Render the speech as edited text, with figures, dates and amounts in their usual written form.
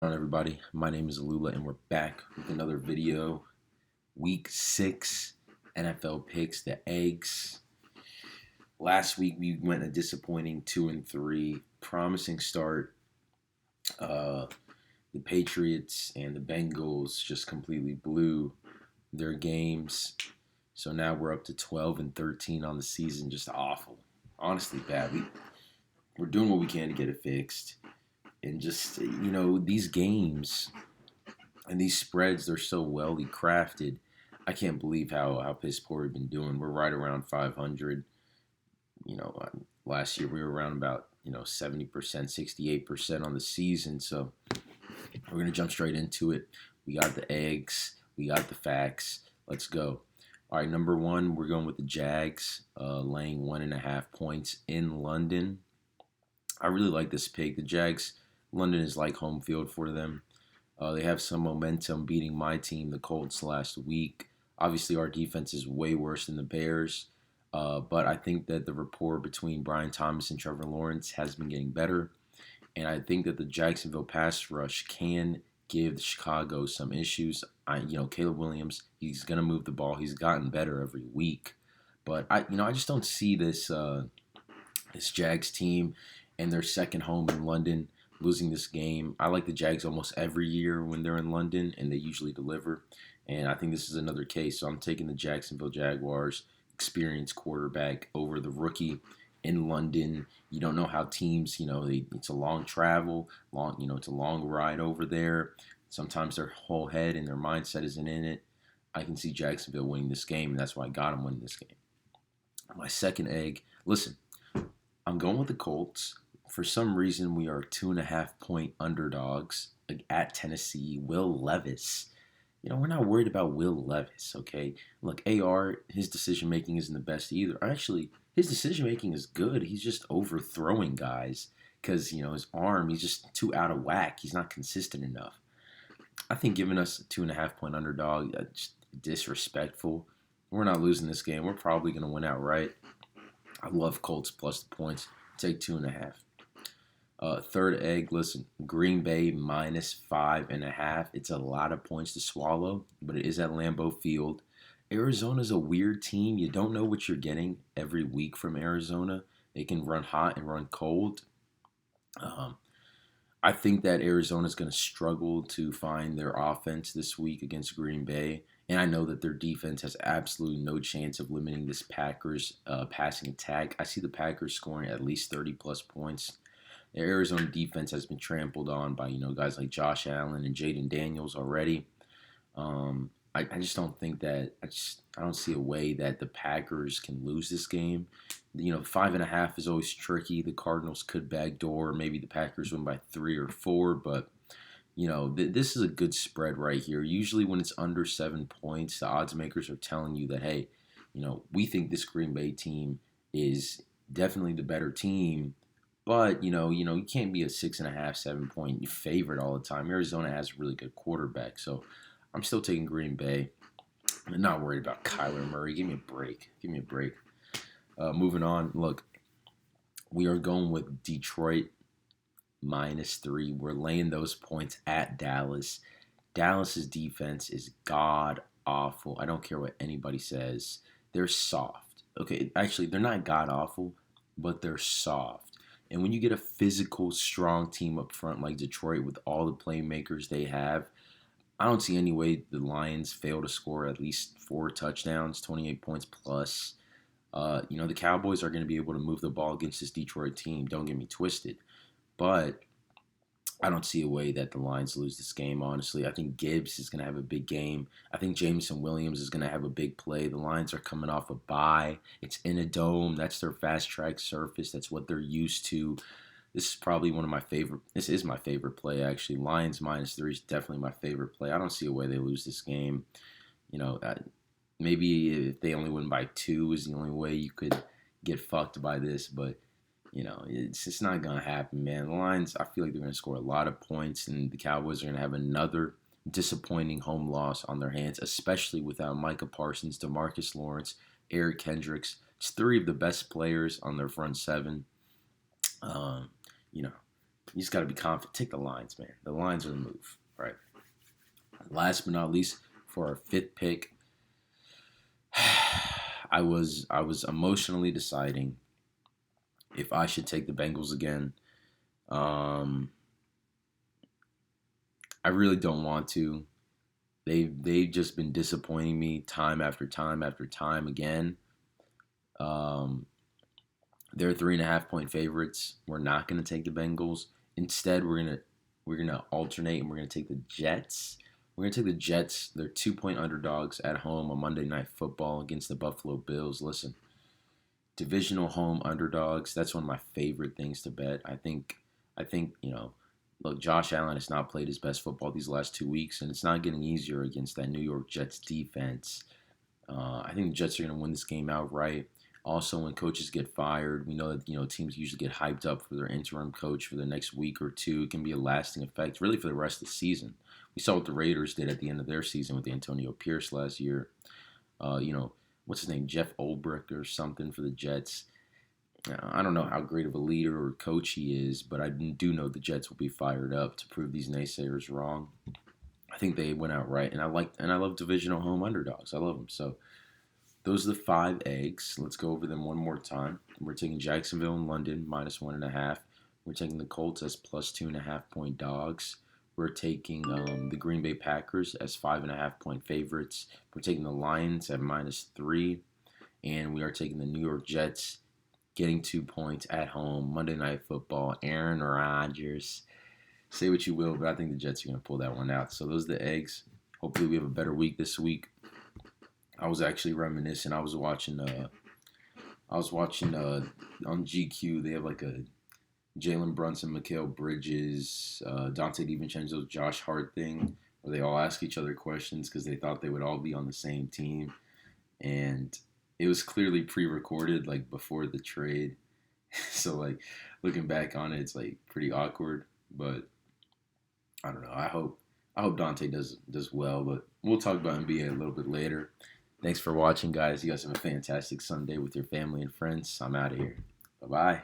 On everybody, my name is Alula and we're back with another video. Week 6 NFL picks, the eggs. Last week we went a disappointing 2-3, promising start. uh the Patriots and the Bengals just completely blew their games, so now we're up to 12-13 on the season. Just awful, honestly bad. We're doing what we can to get it fixed, and just these games and these spreads, they're so well crafted. I can't believe how piss poor we've been doing. We're right around 500. Last year we were around about 70%, 68% on the season. So we're gonna jump straight into it. We got the eggs, we got the facts. Let's go. All right, number one, we're going with the Jags, laying 1.5 points in London. I really like this pick. The Jags, London is like home field for them. They have some momentum beating my team, the Colts, last week. Obviously, our defense is way worse than the Bears, but I think that the rapport between Brian Thomas and Trevor Lawrence has been getting better, and I think that the Jacksonville pass rush can give Chicago some issues. Caleb Williams, he's gonna move the ball. He's gotten better every week, but I just don't see this Jags team and their second home in London losing this game. I like the Jags almost every year when they're in London, and they usually deliver. And I think this is another case. So I'm taking the Jacksonville Jaguars, experienced quarterback, over the rookie in London. You don't know how teams, it's a long travel, it's a long ride over there. Sometimes their whole head and their mindset isn't in it. I can see Jacksonville winning this game, and that's why I got them winning this game. My second egg, listen, I'm going with the Colts. For some reason, we are 2.5 point underdogs at Tennessee. Will Levis. We're not worried about Will Levis, okay? Look, AR, his decision making isn't the best either. Actually, his decision making is good. He's just overthrowing guys because, his arm, he's just too out of whack. He's not consistent enough. I think giving us a 2.5 point underdog, just disrespectful. We're not losing this game. We're probably going to win outright. I love Colts plus the points. Take 2.5. Third egg, listen, Green Bay -5.5. It's a lot of points to swallow, but it is at Lambeau Field. Arizona's a weird team. You don't know what you're getting every week from Arizona. They can run hot and run cold. Um, I think that Arizona's going to struggle to find their offense this week against Green Bay. And I know that their defense has absolutely no chance of limiting this Packers passing attack. I see the Packers scoring at least 30 plus points. The Arizona defense has been trampled on by guys like Josh Allen and Jaden Daniels already. I just don't think that I don't see a way that the Packers can lose this game. 5.5 is always tricky. The Cardinals could backdoor. Maybe the Packers win by 3 or 4, but this is a good spread right here. Usually when it's under 7 points, the odds makers are telling you that, hey, we think this Green Bay team is definitely the better team. But you can't be a 6.5, 7 point favorite all the time. Arizona has a really good quarterback, so I'm still taking Green Bay. I'm not worried about Kyler Murray. Give me a break. Give me a break. Moving on. Look, we are going with Detroit -3. We're laying those points at Dallas. Dallas's defense is god awful. I don't care what anybody says. They're soft. Okay, actually, they're not god awful, but they're soft. And when you get a physical, strong team up front like Detroit with all the playmakers they have, I don't see any way the Lions fail to score at least 4 touchdowns, 28 points plus. The Cowboys are going to be able to move the ball against this Detroit team. Don't get me twisted. But I don't see a way that the Lions lose this game, honestly. I think Gibbs is going to have a big game. I think Jameson Williams is going to have a big play. The Lions are coming off a bye. It's in a dome. That's their fast track surface. That's what they're used to. This is probably one of my favorite. This is my favorite play, actually. Lions -3 is definitely my favorite play. I don't see a way they lose this game. You know, maybe if they only win by 2 is the only way you could get fucked by this, but it's just not going to happen, man. The Lions, I feel like they're going to score a lot of points, and the Cowboys are going to have another disappointing home loss on their hands, especially without Micah Parsons, DeMarcus Lawrence, Eric Kendricks. It's 3 of the best players on their front 7. Um, you know, You just got to be confident. Take the Lions, man. The Lions are the move. All right. Last but not least, for our fifth pick, I was emotionally deciding if I should take the Bengals again. I really don't want to. They've just been disappointing me time after time after time again. Um, they're 3.5 point favorites. We're not going to take the Bengals. Instead, we're gonna alternate and we're gonna take the Jets. We're gonna take the Jets. They're 2 point underdogs at home on Monday Night Football against the Buffalo Bills. Listen, divisional home underdogs. That's one of my favorite things to bet. I think look, Josh Allen has not played his best football these last 2 weeks, and it's not getting easier against that New York Jets defense. I think the Jets are going to win this game outright. Also, when coaches get fired, we know that teams usually get hyped up for their interim coach for the next week or two. It can be a lasting effect, really, for the rest of the season. We saw what the Raiders did at the end of their season with Antonio Pierce last year. What's his name, Jeff Ulbrich or something for the Jets. I don't know how great of a leader or coach he is, but I do know the Jets will be fired up to prove these naysayers wrong. I think they went out right, and I love divisional home underdogs. I love them. So those are the 5 eggs. Let's go over them one more time. We're taking Jacksonville and London -1.5. We're taking the Colts as +2.5 point dogs. We're taking the Green Bay Packers as 5.5 point favorites. We're taking the Lions at -3, and we are taking the New York Jets getting 2 points at home. Monday Night Football. Aaron Rodgers. Say what you will, but I think the Jets are going to pull that one out. So those are the eggs. Hopefully we have a better week this week. I was actually reminiscing. I was watching on GQ. They have like a Jalen Brunson, Mikal Bridges, Dante DiVincenzo, Josh Hart thing, where they all ask each other questions because they thought they would all be on the same team, and it was clearly pre-recorded, like before the trade. So like looking back on it, it's like pretty awkward. But I don't know. I hope Dante does well. But we'll talk about NBA a little bit later. Thanks for watching, guys. You guys have a fantastic Sunday with your family and friends. I'm out of here. Bye-bye.